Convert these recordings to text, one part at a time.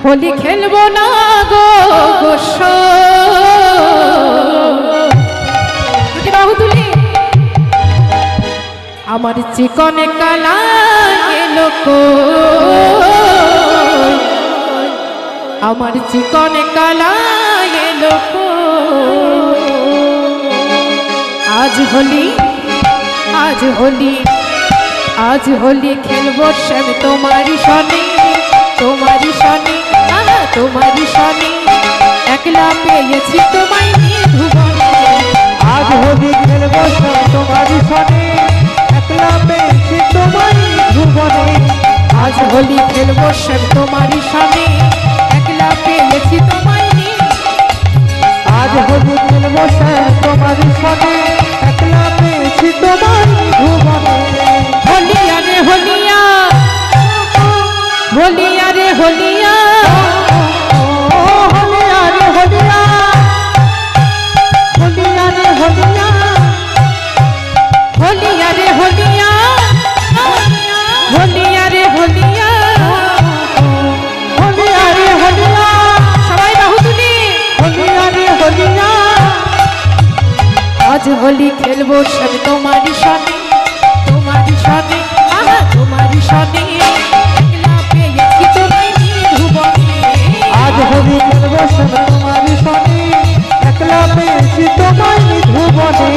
होली खेलबो ना गो गोसो दुटी बाहु तुले आमार चिकन काला एलो को आमार चिकन काला एलो को आज होली आज होली आज होली खेलबो सब तुम्हारी सने तुम्हारी सने तुम्हारी सने एकला पेয়েছি তোমায় নিয়ে ভুবনে आज होली खेलबो सब तुम्हारी सने एकला पेয়েছি তোমায় নিয়ে ভুবনে आज होली खेलबो सब तुम्हारी सने एकला पेয়েছি তোমায় নিয়ে आज होली खेलबो सब तुम्हारी सने एकला पेয়েছি তোমায় নিয়ে ভুবনে होलिया रे होलिया होलिया रे होलिया होलिया रे होलिया होलिया रे होलिया होलिया रे होलिया होलिया रे होलिया होलिया रे होलिया सबाई बाहु तुली होलिया रे होलिया आज होली खेलबो सब तुम्हारी सने तुम्हारी सने तुम्हारी सने एकला पेয়েছি তোমায় নিয়ে ভুবনে आज होली खेलबो सब तुम्हारी सने एकला पेয়েছি তোমায় নিয়ে ভুবনে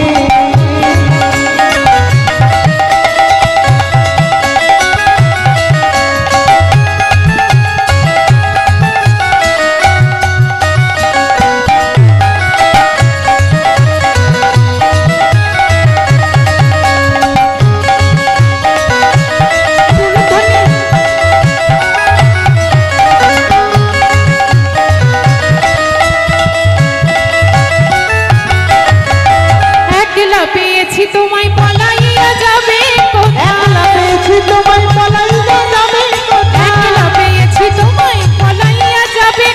পেয়েছি তোমায় পলাইয়া যাবে একলা পেয়েছি তোমায় পলাইয়া যাবে একলা পেয়েছি তোমায় পলাইয়া যাবে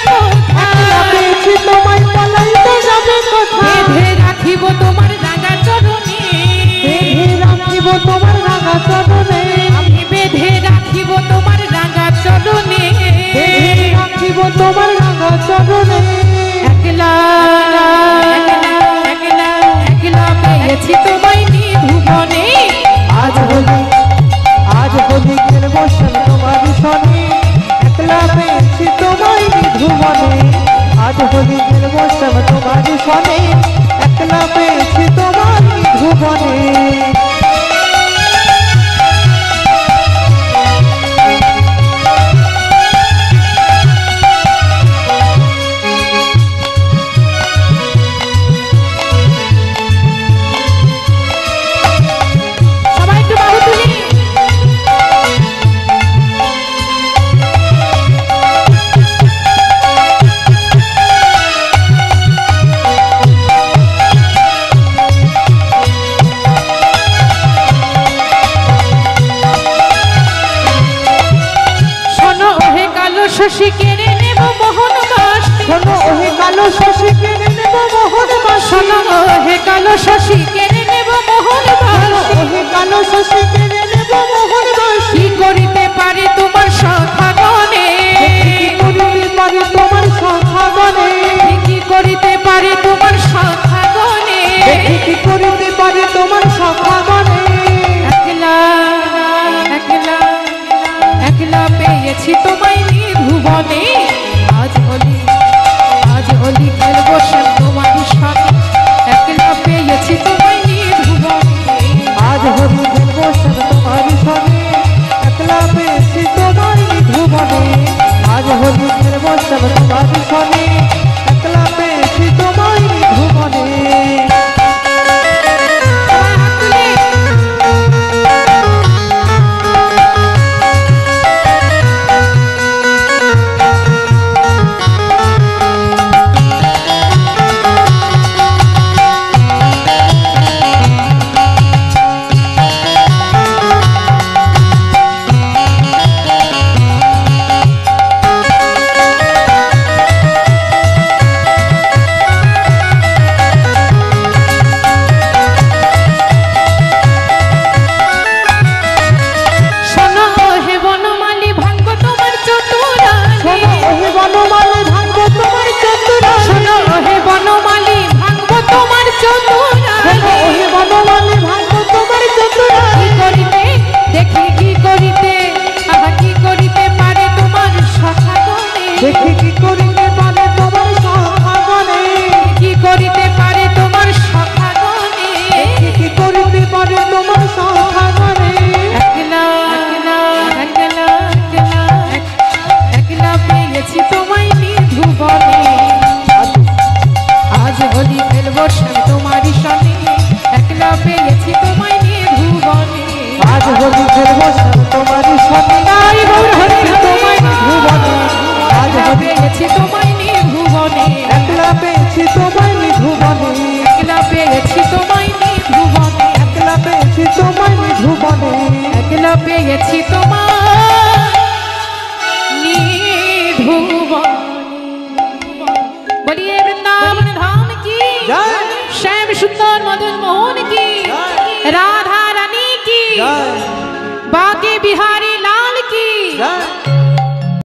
একলা পেয়েছি তোমায় পলাইয়া যাবে বেঁধে রাখিব তোমার রাঙা চরণে বেঁধে রাখিব তোমার রাঙা চরণে আমি বেঁধে রাখিব তোমার রাঙা চরণে বেঁধে রাখিব তোমার রাঙা চরণে একলা একলা একলা পেয়েছি তোমায় নিয়ে ভুবনে आज होली खेलबो सब तुम्हारी सने एकला पेয়েছি তোমায় নিয়ে ভুবনে आज होली खेलबो सब तुम्हारी सने एकला पेয়েছি তোমায় নিয়ে ভুবনে সবাই একটু বাহু তুলি শোনো ওহে কালো শশী কেড়ে নেব মোহন মাস শোনো ওহে কালো শশী কেড়ে নেব মোহন মাস শোনো ওহে কালো শশী কেড়ে নেব মোহন মাস ওহে কালো শশী কেড়ে নেব মোহন মাস কি করিতে পারে তোমার সখাগণে কি করিতে পারে তোমার সখাগণে কি করিতে পারে তোমার সখাগণে কি করিতে পারে তোমার সখাগণে একলা একলা একলা পেয়েছি তোমায় নিয়ে ভুবনে আজ হোলি খেলবো সব তোমারই সনে একলা পেয়েছি তোমায় নিয়ে ভুবনে आज होली खेलबो सब तुम्हारी सने एकला पेয়েছি তোমায় নিয়ে ভুবনে आज होली खेलबो सब तुम्हारी सने एकला पेয়েছি তোমায় নিয়ে ভুবনে निधुवने। बोलिए वृंदावन धाम की जय। श्याम सुंदर मदन मोहन की जय। राधा रानी की जय बाके बिहारी लाल की जय।